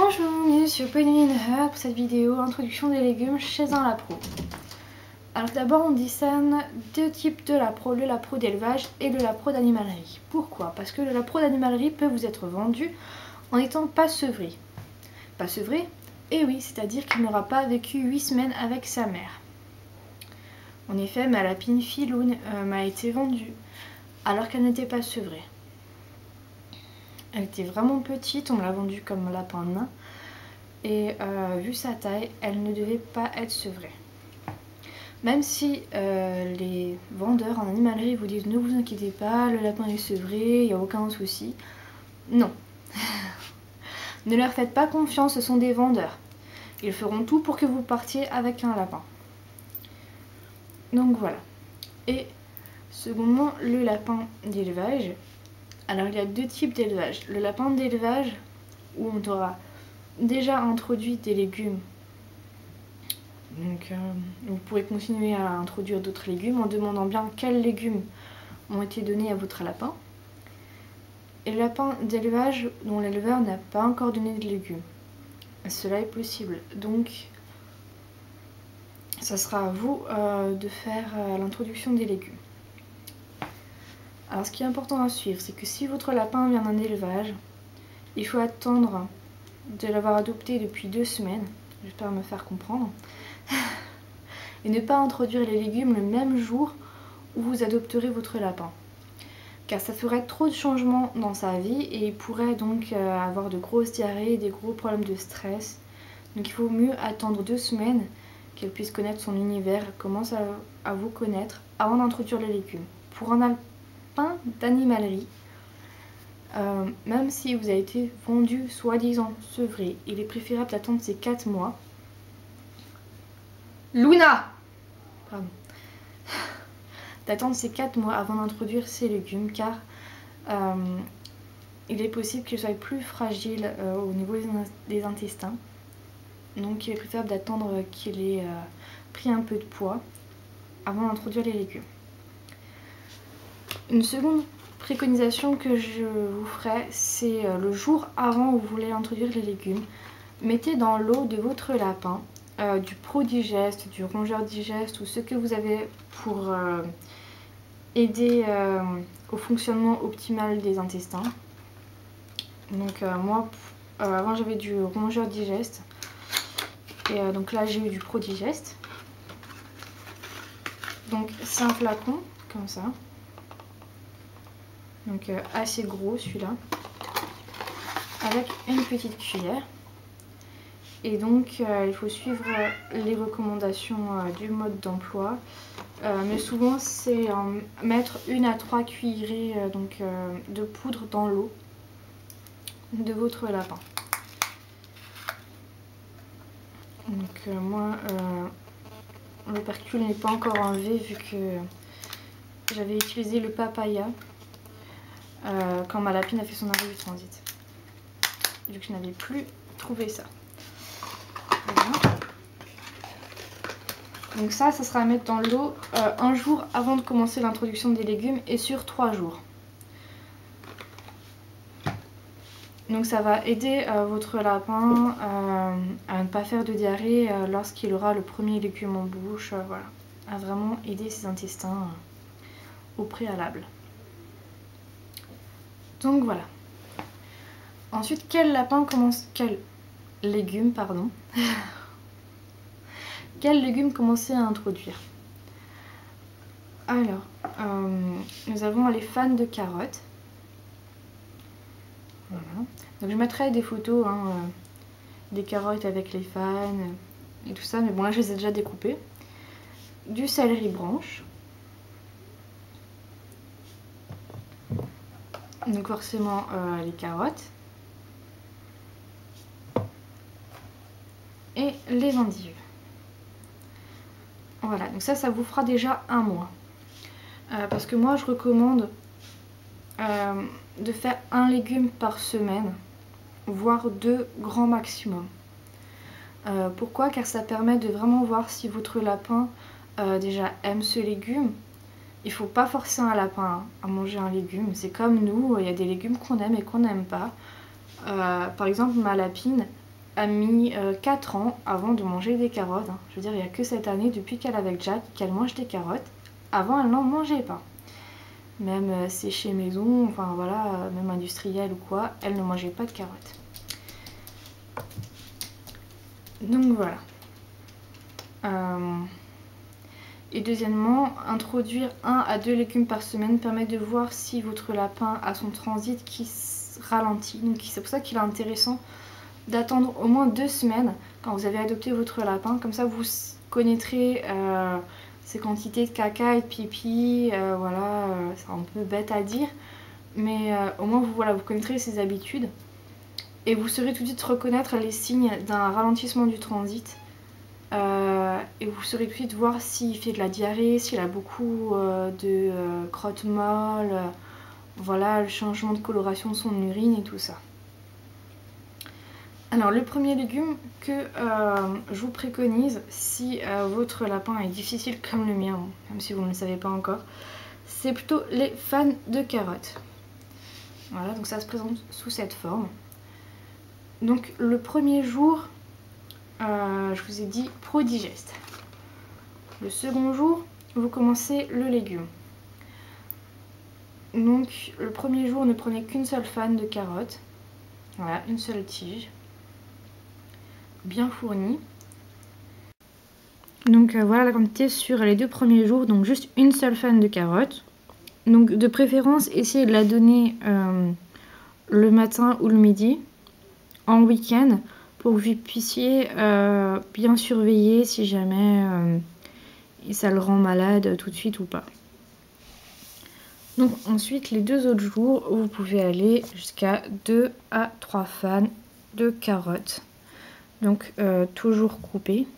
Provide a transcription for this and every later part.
Bonjour, bienvenue sur Penny Hub pour cette vidéo introduction des légumes chez un lapro. Alors d'abord on discerne deux types de lapro, le lapro d'élevage et le lapro d'animalerie. Pourquoi? Parce que le lapro d'animalerie peut vous être vendu en étant pas sevré. Pas sevré? Eh oui, c'est-à-dire qu'il n'aura pas vécu 8 semaines avec sa mère. En effet, ma lapine Filoune m'a été vendue alors qu'elle n'était pas sevrée. Elle était vraiment petite, on me l'a vendue comme un lapin nain. Et vu sa taille, elle ne devait pas être sevrée. Même si les vendeurs en animalerie vous disent ne vous inquiétez pas, le lapin est sevré, il n'y a aucun souci. Non. Ne leur faites pas confiance, ce sont des vendeurs. Ils feront tout pour que vous partiez avec un lapin. Donc voilà. Et secondement, le lapin d'élevage. Alors il y a deux types d'élevage. Le lapin d'élevage où on aura déjà introduit des légumes. Donc vous pourrez continuer à introduire d'autres légumes en demandant bien quels légumes ont été donnés à votre lapin. Et le lapin d'élevage dont l'éleveur n'a pas encore donné de légumes. Cela est possible. Donc ça sera à vous de faire l'introduction des légumes. Alors ce qui est important à suivre, c'est que si votre lapin vient d'un élevage, il faut attendre de l'avoir adopté depuis 2 semaines, j'espère me faire comprendre, et ne pas introduire les légumes le même jour où vous adopterez votre lapin. Car ça ferait trop de changements dans sa vie et il pourrait donc avoir de grosses diarrhées, des gros problèmes de stress. Donc il faut mieux attendre 2 semaines qu'elle puisse connaître son univers, commence à vous connaître avant d'introduire les légumes. Pour un lapin d'animalerie, même si vous avez été vendu soi-disant sevré, il est préférable d'attendre ces 4 mois. Luna! Pardon. D'attendre ces 4 mois avant d'introduire ces légumes car il est possible qu'ils soient plus fragiles au niveau des intestins. Donc il est préférable d'attendre qu'il ait pris un peu de poids avant d'introduire les légumes. Une seconde préconisation que je vous ferai, c'est le jour avant où vous voulez introduire les légumes. Mettez dans l'eau de votre lapin du Pro-Digest, du rongeur digeste ou ce que vous avez pour aider au fonctionnement optimal des intestins. Donc moi, avant j'avais du rongeur digeste et donc là j'ai eu du Pro-Digest. Donc c'est un flacon comme ça. Donc assez gros celui-là, avec une petite cuillère. Et donc il faut suivre les recommandations du mode d'emploi. Mais souvent c'est mettre 1 à 3 cuillerées de poudre dans l'eau de votre lapin. Donc moi l'opercule n'est pas encore enlevé vu que j'avais utilisé le papaya quand ma lapine a fait son arrêt du transit. Vu que je n'avais plus trouvé ça. Voilà. Donc ça sera à mettre dans l'eau un jour avant de commencer l'introduction des légumes et sur 3 jours. Donc ça va aider votre lapin à ne pas faire de diarrhée lorsqu'il aura le premier légume en bouche. Voilà. À vraiment aider ses intestins au préalable. Donc voilà. Ensuite, quel légume commencer à introduire? Alors, nous avons les fans de carottes. Voilà. Donc je mettrai des photos des carottes avec les fans et tout ça, mais bon là je les ai déjà découpées. Du céleri branche. Donc forcément les carottes. Et les endives. Voilà, donc ça vous fera déjà 1 mois. Parce que moi je recommande de faire 1 légume par semaine, voire 2 grand maximum. Pourquoi? Car ça permet de vraiment voir si votre lapin déjà aime ce légume. Il ne faut pas forcer un lapin à manger un légume. C'est comme nous, il y a des légumes qu'on aime et qu'on n'aime pas. Par exemple, ma lapine, a mis 4 ans avant de manger des carottes. Hein. Je veux dire, il n'y a que cette année, depuis qu'elle est avec Jack, qu'elle mange des carottes. Avant, elle n'en mangeait pas. Même séché maison, enfin voilà, même industriel ou quoi, elle ne mangeait pas de carottes. Donc voilà. Et deuxièmement, introduire 1 à 2 légumes par semaine permet de voir si votre lapin a son transit qui ralentit. Donc c'est pour ça qu'il est intéressant d'attendre au moins 2 semaines quand vous avez adopté votre lapin. Comme ça vous connaîtrez ses quantités de caca et de pipi. Voilà, c'est un peu bête à dire. Mais au moins vous connaîtrez ses habitudes. Et vous saurez tout de suite reconnaître les signes d'un ralentissement du transit. Et vous saurez tout de suite voir s'il fait de la diarrhée, s'il a beaucoup de crottes molles, voilà, le changement de coloration de son urine et tout ça. Alors le premier légume que je vous préconise si votre lapin est difficile comme le mien, même si vous ne le savez pas encore, c'est plutôt les fans de carottes. Voilà, donc ça se présente sous cette forme. Donc le premier jour, je vous ai dit prodigeste. Le second jour, vous commencez le légume. Donc le premier jour, ne prenez qu'une seule fan de carottes. Voilà, une seule tige. Bien fournie. Donc voilà la quantité sur les 2 premiers jours. Donc juste une seule fan de carottes. Donc de préférence, essayez de la donner le matin ou le midi, en week-end, pour que vous puissiez bien surveiller si jamais ça le rend malade tout de suite ou pas. Donc ensuite, les 2 autres jours, vous pouvez aller jusqu'à 2 à 3 fans de carottes. Donc toujours coupées.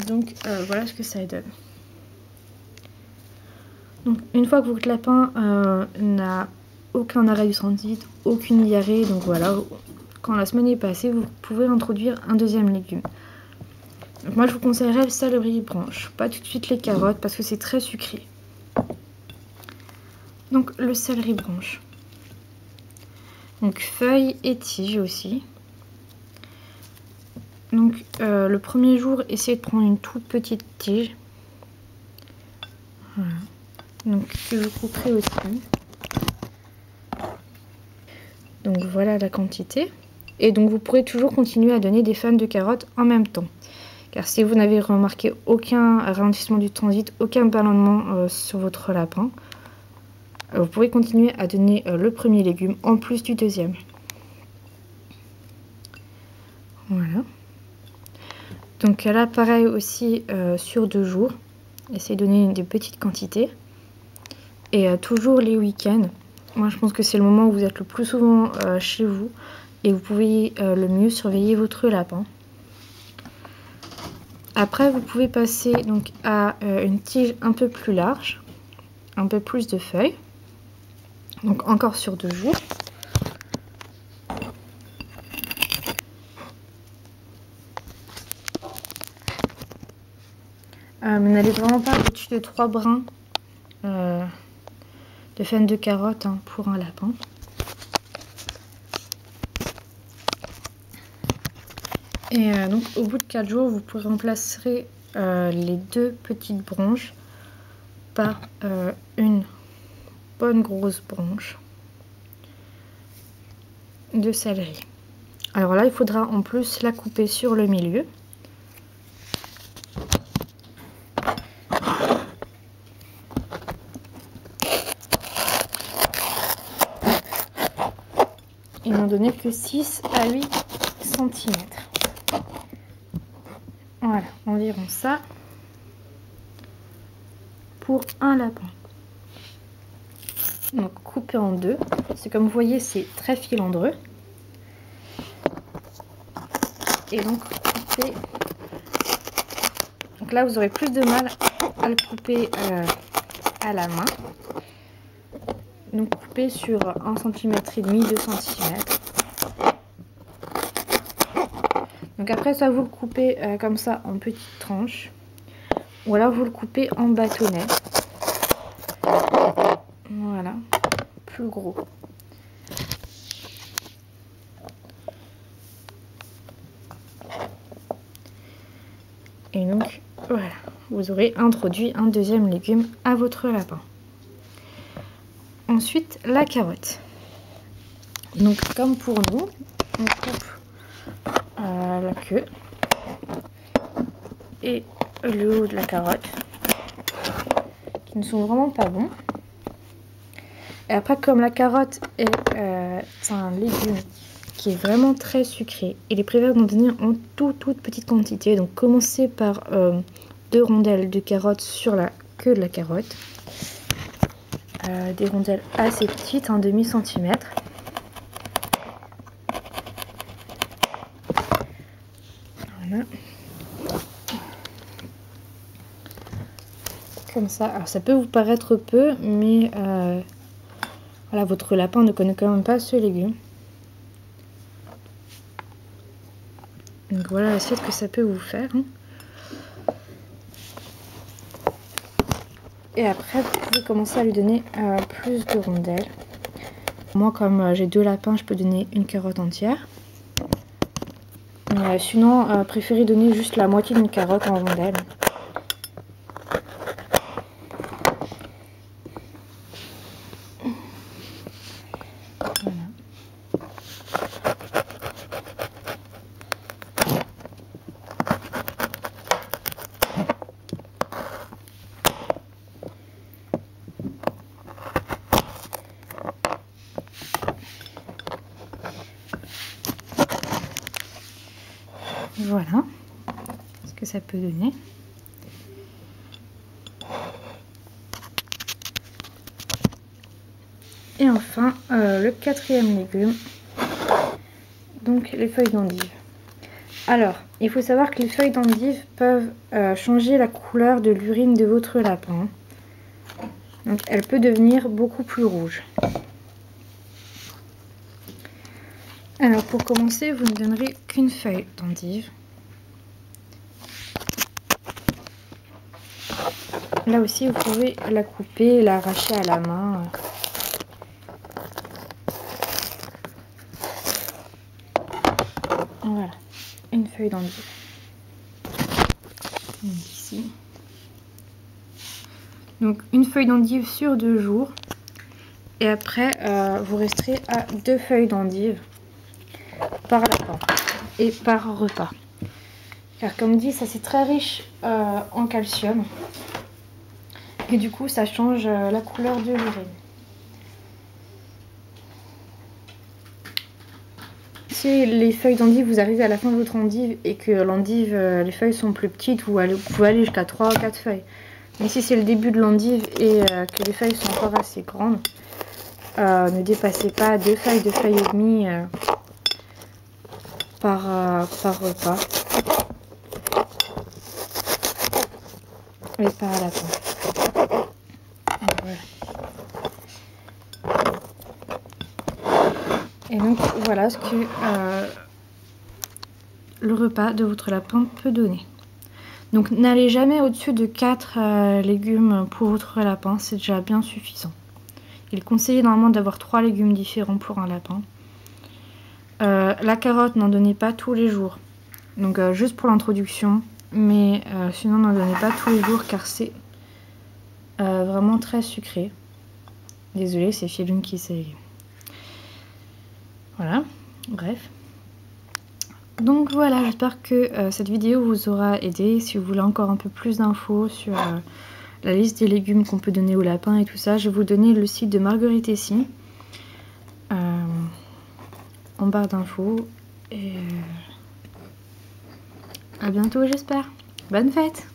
Donc voilà ce que ça donne. Donc une fois que votre lapin n'a aucun arrêt du transit, aucune diarrhée, donc voilà, quand la semaine est passée, vous pouvez introduire un deuxième légume. Donc moi je vous conseillerais le céleri branche, pas tout de suite les carottes parce que c'est très sucré. Donc le céleri branche. Donc feuilles et tiges aussi. Donc le premier jour, essayez de prendre une toute petite tige. Voilà. Donc que je couperai aussi. Donc voilà la quantité. Et donc vous pourrez toujours continuer à donner des fans de carottes en même temps. Car si vous n'avez remarqué aucun ralentissement du transit, aucun ballonnement sur votre lapin, vous pouvez continuer à donner le premier légume en plus du deuxième. Voilà. Donc là pareil aussi sur 2 jours. Essayez de donner des petites quantités. Et toujours les week-ends. Moi je pense que c'est le moment où vous êtes le plus souvent chez vous. Et vous pouvez le mieux surveiller votre lapin. Après vous pouvez passer donc à une tige un peu plus large. Un peu plus de feuilles. Donc encore sur 2 jours. Mais n'allez vraiment pas au-dessus de 3 brins de fans de carottes hein, pour un lapin. Et donc au bout de 4 jours, vous pourrez remplacer les 2 petites branches par une bonne grosse branche de céleri. Alors là, il faudra en plus la couper sur le milieu. Et n'en donner que 6 à 8 cm. Voilà, environ ça pour un lapin. Donc couper en 2. C'est comme vous voyez, c'est très filandreux. Et donc couper. Donc là, vous aurez plus de mal à le couper à la main. Donc couper sur 1,5 cm, 2 cm. Donc après ça, vous le coupez comme ça en petites tranches. Ou alors vous le coupez en bâtonnets. Voilà, plus gros. Et donc voilà, vous aurez introduit un deuxième légume à votre lapin. Ensuite, la carotte. Donc comme pour nous, on coupe la queue et le haut de la carotte, qui ne sont vraiment pas bons. Et après, comme la carotte est un légume qui est vraiment très sucré, il est préférable d'en donner en toute petite quantité. Donc commencez par 2 rondelles de carotte sur la queue de la carotte. Des rondelles assez petites, un demi-centimètre. Voilà. Comme ça. Alors ça peut vous paraître peu, mais voilà, votre lapin ne connaît quand même pas ce légume. Donc voilà l'assiette que ça peut vous faire. Et après, vous pouvez commencer à lui donner plus de rondelles. Moi, comme j'ai 2 lapins, je peux donner une carotte entière. Sinon, préférez donner juste la moitié d'une carotte en rondelles. Voilà ce que ça peut donner. Et enfin, le 4e légume, donc les feuilles d'endive. Alors, il faut savoir que les feuilles d'endive peuvent changer la couleur de l'urine de votre lapin. Donc, elle peut devenir beaucoup plus rouge. Alors, pour commencer, vous ne donnerez qu'une feuille d'endive. Là aussi, vous pouvez la couper, l'arracher à la main. Voilà, une feuille d'endive. Ici. Donc, une feuille d'endive sur 2 jours. Et après, vous resterez à 2 feuilles d'endive par lapin et par repas. Car comme dit, ça c'est très riche en calcium. Et du coup, ça change la couleur de l'urine. Si les feuilles d'endive, vous arrivez à la fin de votre endive et que l'endive, les feuilles sont plus petites, vous pouvez aller jusqu'à 3 ou 4 feuilles. Mais si c'est le début de l'endive et que les feuilles sont encore assez grandes, ne dépassez pas 2 feuilles et demie par repas. Et par lapin. Voilà. Et donc voilà ce que le repas de votre lapin peut donner. Donc n'allez jamais au-dessus de 4 légumes pour votre lapin, c'est déjà bien suffisant. Il est conseillé normalement d'avoir 3 légumes différents pour un lapin. La carotte, n'en donnez pas tous les jours. Donc juste pour l'introduction, mais sinon n'en donnez pas tous les jours car c'est vraiment très sucré. Désolée, c'est Philune qui s'est... Voilà, bref. Donc voilà, j'espère que cette vidéo vous aura aidé. Si vous voulez encore un peu plus d'infos sur la liste des légumes qu'on peut donner aux lapins et tout ça, je vais vous donner le site de Marguerite Essy en barre d'infos. Et à bientôt, j'espère. Bonne fête!